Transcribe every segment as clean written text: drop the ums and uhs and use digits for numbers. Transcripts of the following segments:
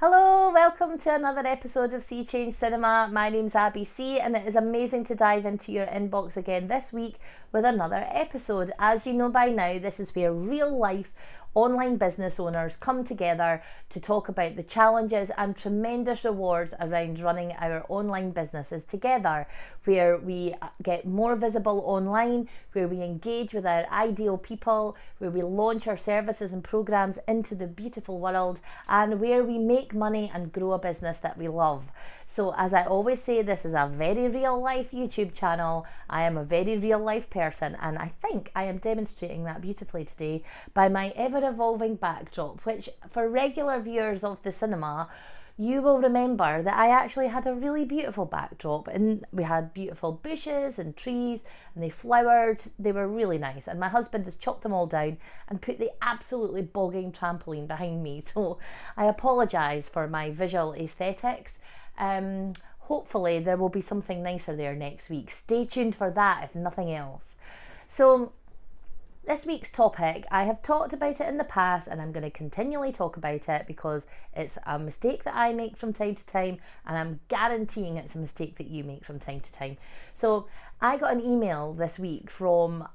Hello, welcome to another episode of Sea Change Cinema. My name's Abby C, and it is amazing to dive into your inbox again this week with another episode. As you know by now, this is where real life online business owners come together to talk about the challenges and tremendous rewards around running our online businesses together, where we get more visible online, where we engage with our ideal people, where we launch our services and programs into the beautiful world, and where we make money and grow a business that we love. So as I always say, this is a very real life YouTube channel. I am a very real life person, and I think I am demonstrating that beautifully today by my ever evolving backdrop, which for regular viewers of the cinema, you will remember that I actually had a really beautiful backdrop, and we had beautiful bushes and trees, and they flowered. They were really nice, and my husband has chopped them all down and put the absolutely bogging trampoline behind me, so I apologise for my visual aesthetics. Hopefully there will be something nicer there next week. Stay tuned for that, if nothing else. So this week's topic, I have talked about it in the past, and I'm going to continually talk about it because it's a mistake that I make from time to time, and I'm guaranteeing it's a mistake that you make from time to time. So I got an email this week from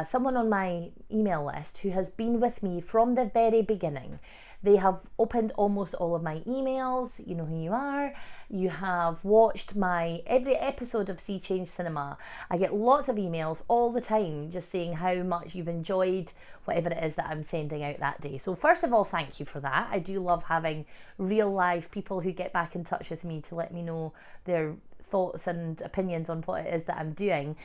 someone on my email list who has been with me from the very beginning. They have opened almost all of my emails. You know who you are. You have watched every episode of Sea Change Cinema. I get lots of emails all the time just saying how much you've enjoyed whatever it is that I'm sending out that day. So first of all, thank you for that. I do love having real live people who get back in touch with me to let me know their thoughts and opinions on what it is that I'm doing.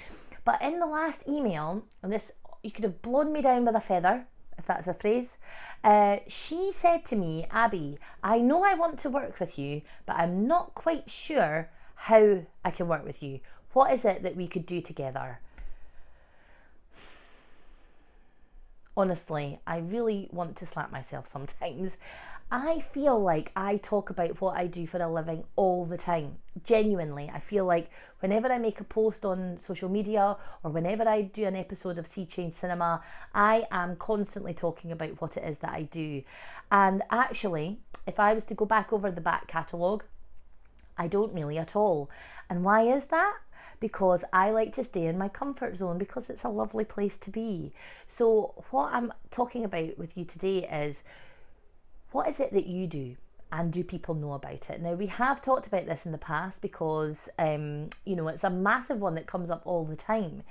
But in the last email, and this, you could have blown me down with a feather, if that's a phrase, she said to me, Abby, I know I want to work with you, but I'm not quite sure how I can work with you. What is it that we could do together? Honestly, I really want to slap myself sometimes. I feel like I talk about what I do for a living all the time. Genuinely, I feel like whenever I make a post on social media or whenever I do an episode of Sea Change Cinema, I am constantly talking about what it is that I do. And actually, if I was to go back over the back catalogue, I don't really at all. And why is that? Because I like to stay in my comfort zone, because it's a lovely place to be. So what I'm talking about with you today is, what is it that you do, and do people know about it? Now, we have talked about this in the past because, it's a massive one that comes up all the time.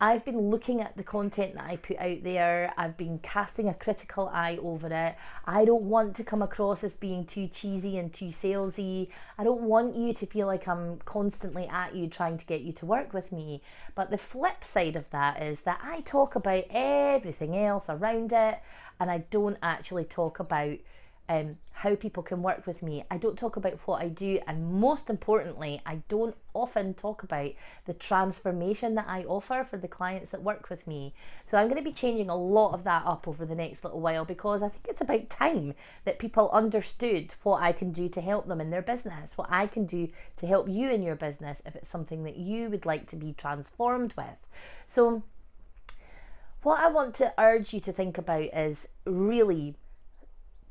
I've been looking at the content that I put out there. I've been casting a critical eye over it. I don't want to come across as being too cheesy and too salesy. I don't want you to feel like I'm constantly at you trying to get you to work with me. But the flip side of that is that I talk about everything else around it, and I don't actually talk about how people can work with me. I don't talk about what I do, and most importantly, I don't often talk about the transformation that I offer for the clients that work with me. So I'm going to be changing a lot of that up over the next little while, because I think it's about time that people understood what I can do to help them in their business, what I can do to help you in your business if it's something that you would like to be transformed with. So what I want to urge you to think about is really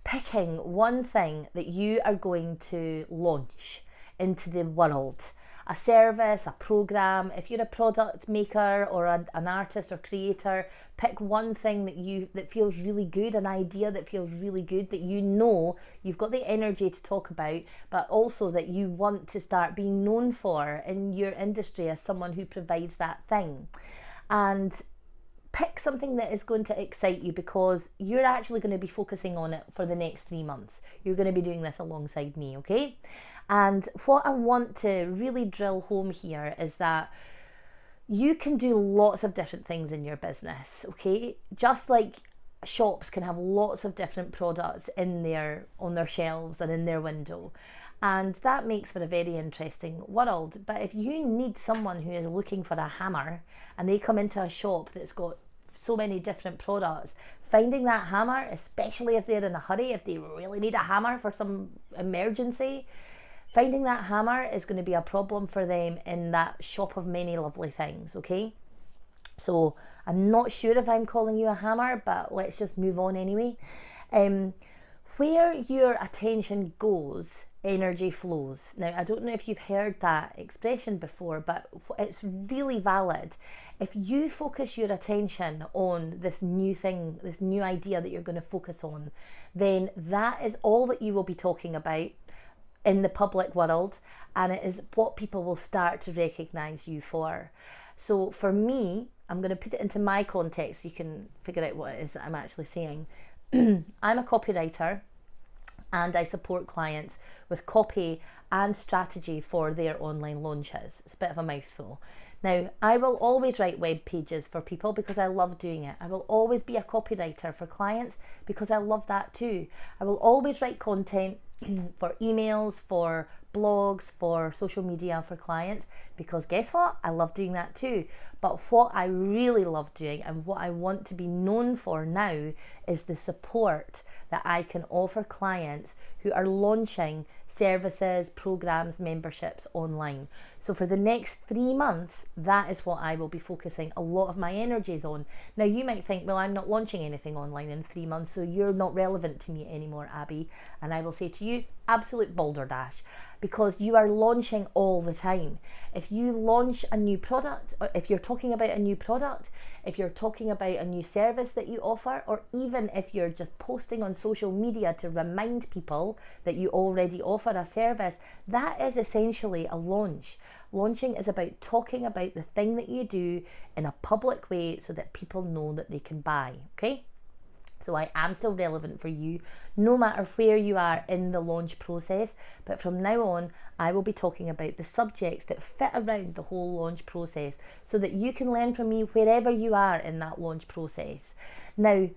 picking one thing that you are going to launch into the world. A service, a program. If you're a product maker or an artist or creator, pick one thing that feels really good, an idea that feels really good, that you know you've got the energy to talk about, but also that you want to start being known for in your industry as someone who provides that thing. And pick something that is going to excite you, because you're actually going to be focusing on it for the next 3 months. You're going to be doing this alongside me, okay? And what I want to really drill home here is that you can do lots of different things in your business, okay? Just like shops can have lots of different products on their shelves and in their window. And that makes for a very interesting world. But if you need someone who is looking for a hammer, and they come into a shop that's got so many different products, finding that hammer, especially if they're in a hurry, if they really need a hammer for some emergency, finding that hammer is going to be a problem for them in that shop of many lovely things, okay? So I'm not sure if I'm calling you a hammer, but let's just move on anyway. Where your attention goes, energy flows. Now, I don't know if you've heard that expression before, but it's really valid. If you focus your attention on this new thing, this new idea that you're going to focus on, then that is all that you will be talking about in the public world, and it is what people will start to recognize you for. So for me, I'm going to put it into my context so you can figure out what it is that I'm actually saying. I'm a copywriter and I support clients with copy and strategy for their online launches. It's a bit of a mouthful. Now, I will always write web pages for people because I love doing it. I will always be a copywriter for clients because I love that too. I will always write content for emails, for blogs, for social media for clients, because guess what? I love doing that too. But what I really love doing and what I want to be known for now is the support that I can offer clients who are launching services, programs, memberships online. So for the next 3 months, that is what I will be focusing a lot of my energies on. Now you might think, well, I'm not launching anything online in 3 months, so you're not relevant to me anymore, Abby. And I will say to you, absolute balderdash, because you are launching all the time. If you launch a new product, or if you're talking about a new product, if you're talking about a new service that you offer, or even if you're just posting on social media to remind people that you already offer a service, that is essentially a launch. Launching is about talking about the thing that you do in a public way so that people know that they can buy, okay? So I am still relevant for you, no matter where you are in the launch process. But from now on, I will be talking about the subjects that fit around the whole launch process so that you can learn from me wherever you are in that launch process. Now,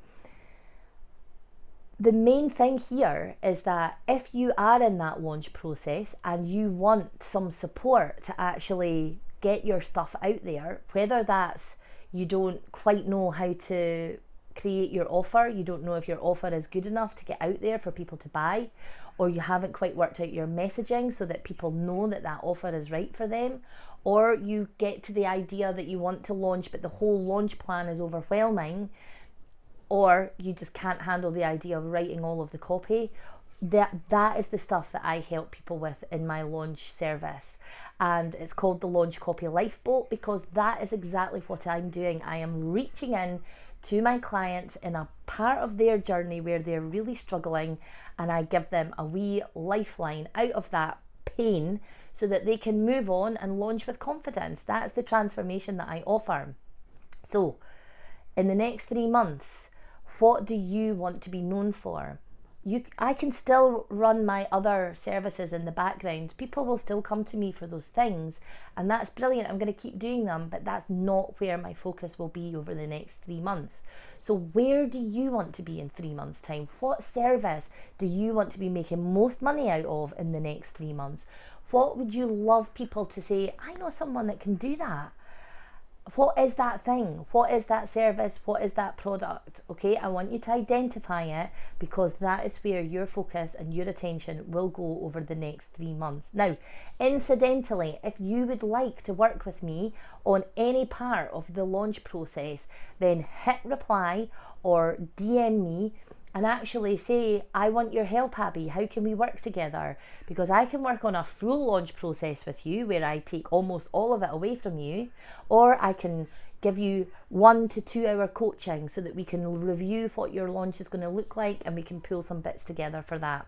the main thing here is that if you are in that launch process and you want some support to actually get your stuff out there, whether that's you don't quite know how to create your offer, you don't know if your offer is good enough to get out there for people to buy, or you haven't quite worked out your messaging so that people know that that offer is right for them, or you get to the idea that you want to launch but the whole launch plan is overwhelming, or you just can't handle the idea of writing all of the copy. That is the stuff that I help people with in my launch service, and it's called the Launch Copy Lifeboat, because that is exactly what I'm doing. I am reaching in to my clients in a part of their journey where they're really struggling, and I give them a wee lifeline out of that pain so that they can move on and launch with confidence. That's the transformation that I offer. So in the next 3 months, what do you want to be known for? I can still run my other services in the background. People will still come to me for those things, and that's brilliant. I'm going to keep doing them, but that's not where my focus will be over the next 3 months. So where do you want to be in 3 months' time? What service do you want to be making most money out of in the next 3 months? What would you love people to say, I know someone that can do that? What is that thing? What is that service? What is that product? Okay, I want you to identify it, because that is where your focus and your attention will go over the next 3 months. Now, incidentally, if you would like to work with me on any part of the launch process, then hit reply or DM me and actually say, I want your help, Abby. How can we work together? Because I can work on a full launch process with you where I take almost all of it away from you, or I can give you 1 to 2 hour coaching so that we can review what your launch is going to look like and we can pull some bits together for that.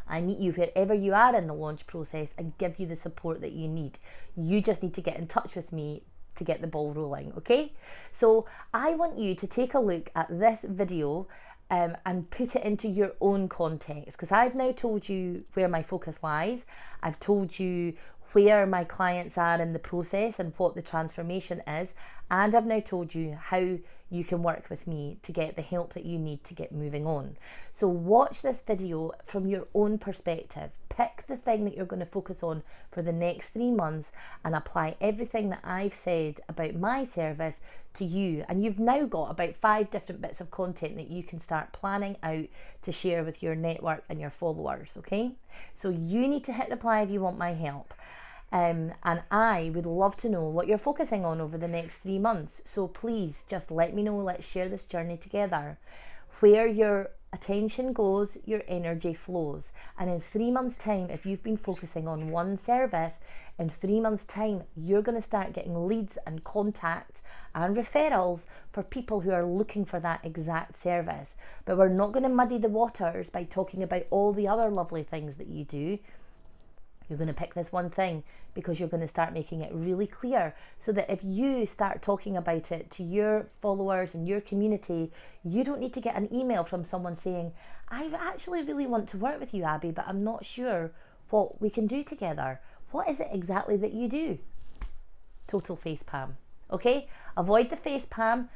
I meet you wherever you are in the launch process and give you the support that you need. You just need to get in touch with me to get the ball rolling, okay? So I want you to take a look at this video and put it into your own context, because I've now told you where my focus lies. I've told you where my clients are in the process and what the transformation is, and I've now told you how you can work with me to get the help that you need to get moving on. So watch this video from your own perspective. Pick the thing that you're going to focus on for the next 3 months and apply everything that I've said about my service to you. And you've now got about 5 different bits of content that you can start planning out to share with your network and your followers, okay? So you need to hit reply if you want my help. And I would love to know what you're focusing on over the next 3 months. So please just let me know. Let's share this journey together. Where your attention goes, your energy flows. And in 3 months' time, if you've been focusing on one service, in 3 months' time, you're going to start getting leads and contacts and referrals for people who are looking for that exact service. But we're not going to muddy the waters by talking about all the other lovely things that you do. You're going to pick this one thing because you're going to start making it really clear, so that if you start talking about it to your followers and your community, you don't need to get an email from someone saying, I actually really want to work with you, Abby, but I'm not sure what we can do together. What is it exactly that you do? Total facepalm. Okay? Avoid the facepalm.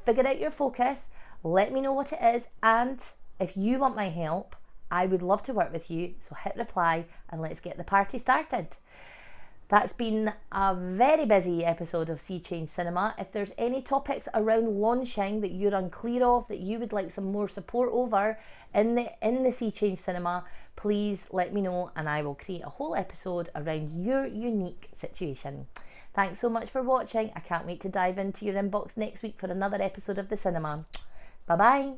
Figure out your focus. Let me know what it is. And if you want my help, I would love to work with you, so hit reply and let's get the party started. That's been a very busy episode of Sea Change Cinema. If there's any topics around launching that you're unclear of, that you would like some more support over in the Sea Change Cinema, please let me know and I will create a whole episode around your unique situation. Thanks so much for watching. I can't wait to dive into your inbox next week for another episode of the cinema. Bye bye.